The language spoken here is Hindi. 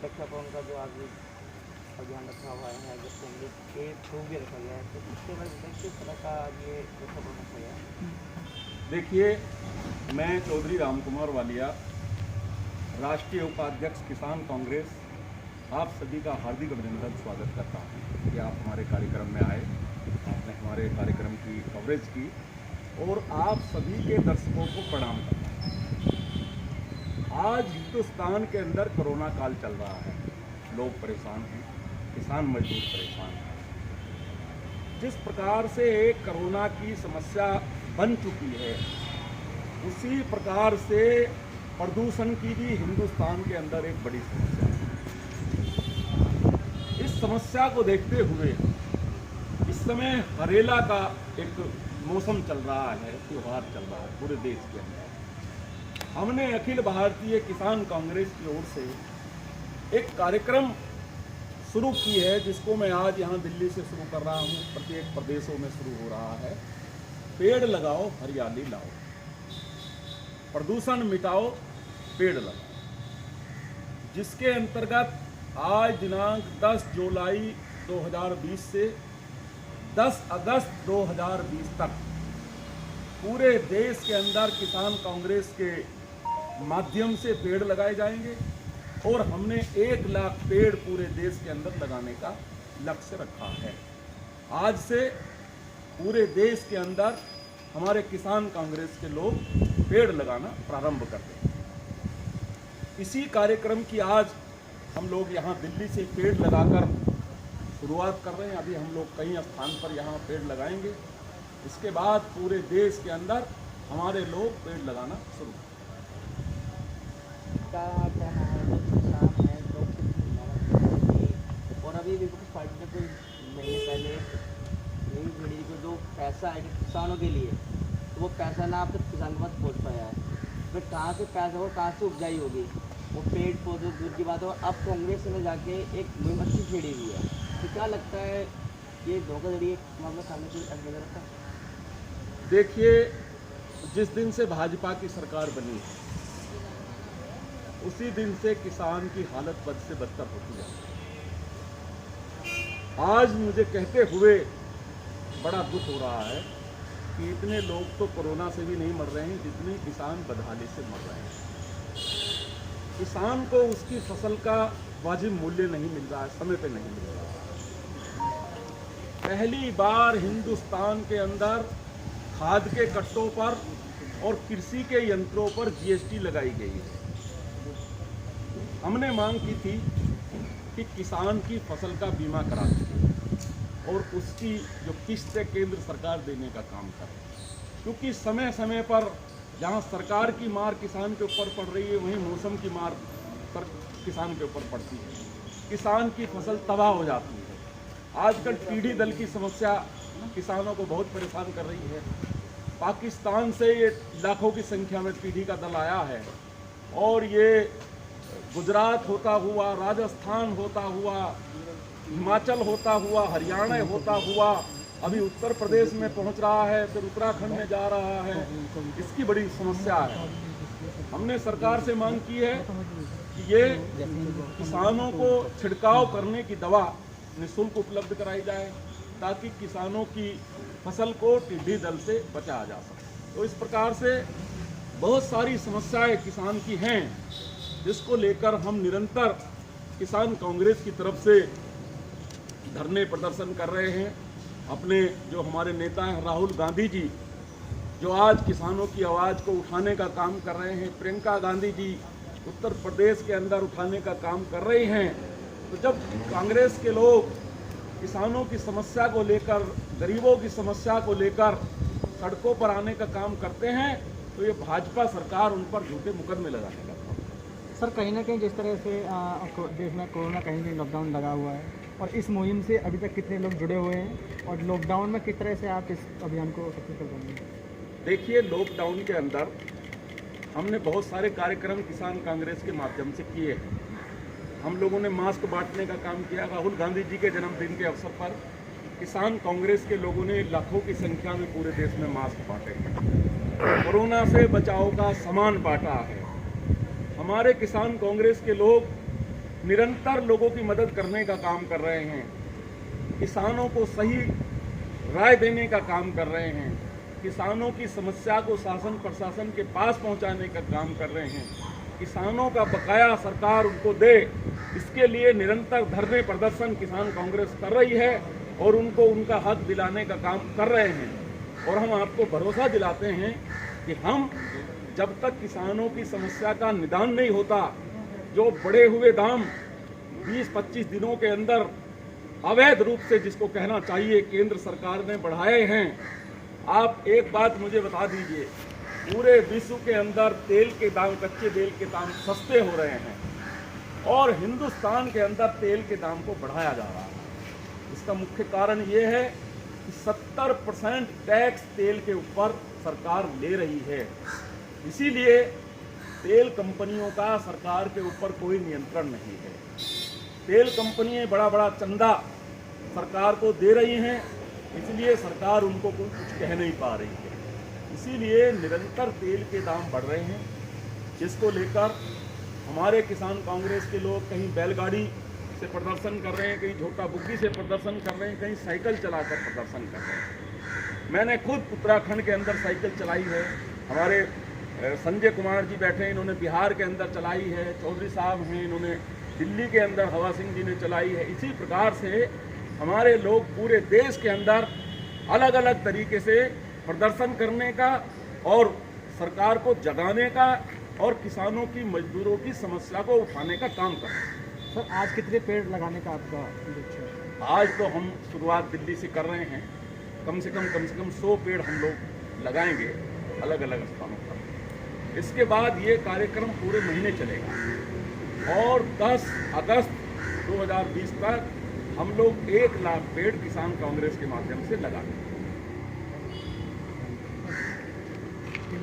वृक्षारोपण का जो आज अभियान रखा हुआ है, जो कांग्रेस के थ्रू भी रखा गया है, तो इसके बारे में किस तरह का आज ये वृक्षारोपण रखा गया है? देखिए, मैं चौधरी राम कुमार वालिया, राष्ट्रीय उपाध्यक्ष किसान कांग्रेस, आप सभी का हार्दिक अभिनंदन स्वागत करता हूँ कि आप हमारे कार्यक्रम में आए, आपने हमारे कार्यक्रम की कवरेज की और आप सभी के दर्शकों को प्रणाम करता हूँ। आज हिंदुस्तान के अंदर कोरोना काल चल रहा है, लोग परेशान हैं, किसान मजदूर परेशान हैं। जिस प्रकार से एक कोरोना की समस्या बन चुकी है, उसी प्रकार से प्रदूषण की भी हिंदुस्तान के अंदर एक बड़ी समस्या है। इस समस्या को देखते हुए इस समय हरेला का एक मौसम चल रहा है, त्योहार चल रहा है पूरे देश के अंदर। हमने अखिल भारतीय किसान कांग्रेस की ओर से एक कार्यक्रम शुरू की है, जिसको मैं आज यहाँ दिल्ली से शुरू कर रहा हूँ, प्रत्येक प्रदेशों में शुरू हो रहा है। पेड़ लगाओ, हरियाली लाओ, प्रदूषण मिटाओ, पेड़ लगाओ, जिसके अंतर्गत आज दिनांक 10 जुलाई 2020 से 10 अगस्त 2020 तक पूरे देश के अंदर किसान कांग्रेस के माध्यम से पेड़ लगाए जाएंगे और हमने 1 लाख पेड़ पूरे देश के अंदर लगाने का लक्ष्य रखा है। आज से पूरे देश के अंदर हमारे किसान कांग्रेस के लोग पेड़ लगाना प्रारंभ कर देंगे। इसी कार्यक्रम की आज हम लोग यहाँ दिल्ली से पेड़ लगाकर शुरुआत कर रहे हैं। अभी हम लोग कई स्थान पर यहाँ पेड़ लगाएंगे। इसके बाद पूरे देश के अंदर हमारे लोग पेड़ लगाना शुरू करेंगे। क्या कहना है जो किसान हैं, लोग और अभी विपक्ष पार्टी ने कुछ महीने पहले यही भिड़ी को जो पैसा है किसानों के लिए, तो वो पैसा ना अब तक किसान के पास पहुँच पाया है। फिर कहाँ से पैसा और कहाँ से उपजाई होगी, वो पेड़ पौधे दूर की बात हो। अब कांग्रेस में जाके एक मुहिम अच्छी छेड़ी हुई है, तो क्या लगता है ये धोखाधड़ी मामला सामने से अगले रखता है? देखिए, जिस दिन से भाजपा की सरकार बनी है, उसी दिन से किसान की हालत बद से बदतर होती जा रही है। आज मुझे कहते हुए बड़ा दुख हो रहा है कि इतने लोग तो कोरोना से भी नहीं मर रहे हैं जितने किसान बदहाली से मर रहे हैं। किसान को उसकी फसल का वाजिब मूल्य नहीं मिल रहा है, समय पे नहीं मिल रहा है। पहली बार हिंदुस्तान के अंदर खाद के कट्टों पर और कृषि के यंत्रों पर जीएसटी लगाई गई है। हमने मांग की थी कि किसान की फसल का बीमा करा दें और उसकी जो किस्त है केंद्र सरकार देने का काम करे, क्योंकि समय समय पर जहां सरकार की मार किसान के ऊपर पड़ रही है, वहीं मौसम की मार किसान के ऊपर पड़ती है, किसान की फसल तबाह हो जाती है। आजकल टिड्डी दल की समस्या किसानों को बहुत परेशान कर रही है। पाकिस्तान से ये लाखों की संख्या में टिड्डी का दल आया है और ये गुजरात होता हुआ, राजस्थान होता हुआ, हिमाचल होता हुआ, हरियाणा होता हुआ अभी उत्तर प्रदेश में पहुंच रहा है, फिर उत्तराखंड में जा रहा है। इसकी बड़ी समस्या है। हमने सरकार से मांग की है कि ये किसानों को छिड़काव करने की दवा निःशुल्क उपलब्ध कराई जाए, ताकि किसानों की फसल को टिड्डी दल से बचाया जा सके। तो इस प्रकार से बहुत सारी समस्याएं किसान की हैं, जिसको लेकर हम निरंतर किसान कांग्रेस की तरफ से धरने प्रदर्शन कर रहे हैं। अपने जो हमारे नेता हैं राहुल गांधी जी, जो आज किसानों की आवाज़ को उठाने का काम कर रहे हैं, प्रियंका गांधी जी उत्तर प्रदेश के अंदर उठाने का काम कर रही हैं। तो जब कांग्रेस के लोग किसानों की समस्या को लेकर, गरीबों की समस्या को लेकर सड़कों पर आने का काम करते हैं, तो ये भाजपा सरकार उन पर झूठे मुकदमे लगाने का काम। सर, कहीं ना कहीं जिस तरह से देश में कोरोना कहीं कहीं लॉकडाउन लगा हुआ है, और इस मुहिम से अभी तक कितने लोग जुड़े हुए हैं, और लॉकडाउन में किस तरह से आप इस अभियान को सक्सेसफुल करेंगे? देखिए, लॉकडाउन के अंदर हमने बहुत सारे कार्यक्रम किसान कांग्रेस के माध्यम से किए हैं। हम लोगों ने मास्क बांटने का काम किया। राहुल गांधी जी के जन्मदिन के अवसर पर किसान कांग्रेस के लोगों ने लाखों की संख्या में पूरे देश में मास्क बांटे हैं, कोरोना से बचाव का सामान बांटा है। हमारे किसान कांग्रेस के लोग निरंतर लोगों की मदद करने का काम कर रहे हैं, किसानों को सही राय देने का काम कर रहे हैं, किसानों की समस्या को शासन प्रशासन के पास पहुंचाने का काम कर रहे हैं, किसानों का बकाया सरकार उनको दे, इसके लिए निरंतर धरने प्रदर्शन किसान कांग्रेस कर रही है और उनको उनका हक दिलाने का काम कर रहे हैं। और हम आपको भरोसा दिलाते हैं कि हम जब तक किसानों की समस्या का निदान नहीं होता, जो बढ़े हुए दाम 20-25 दिनों के अंदर अवैध रूप से, जिसको कहना चाहिए, केंद्र सरकार ने बढ़ाए हैं। आप एक बात मुझे बता दीजिए, पूरे विश्व के अंदर तेल के दाम, कच्चे तेल के दाम सस्ते हो रहे हैं और हिंदुस्तान के अंदर तेल के दाम को बढ़ाया जा रहा है। इसका मुख्य कारण ये है कि 70% टैक्स तेल के ऊपर सरकार ले रही है। इसीलिए तेल कंपनियों का सरकार के ऊपर कोई नियंत्रण नहीं है। तेल कंपनियां बड़ा बड़ा चंदा सरकार को दे रही हैं, इसलिए सरकार उनको कुछ कह नहीं पा रही है। इसीलिए निरंतर तेल के दाम बढ़ रहे हैं, जिसको लेकर हमारे किसान कांग्रेस के लोग कहीं बैलगाड़ी से प्रदर्शन कर रहे हैं, कहीं झोटा बुग्गी से प्रदर्शन कर रहे हैं, कहीं साइकिल चलाकर प्रदर्शन कर रहे हैं। मैंने खुद उत्तराखंड के अंदर साइकिल चलाई है, हमारे संजय कुमार जी बैठे हैं, इन्होंने बिहार के अंदर चलाई है, चौधरी साहब हैं, इन्होंने दिल्ली के अंदर हवा सिंह जी ने चलाई है। इसी प्रकार से हमारे लोग पूरे देश के अंदर अलग अलग तरीके से प्रदर्शन करने का और सरकार को जगाने का और किसानों की, मजदूरों की समस्या को उठाने का काम कर रहे हैं। सर, आज कितने पेड़ लगाने का आपका लक्ष्य है? आज तो हम शुरुआत दिल्ली से कर रहे हैं, कम से कम 100 पेड़ हम लोग लगाएंगे अलग अलग स्थानों पर। इसके बाद ये कार्यक्रम पूरे महीने चलेगा और 10 अगस्त 2020 तक हम लोग 1 लाख पेड़ किसान कांग्रेस के माध्यम से लगाएंगे।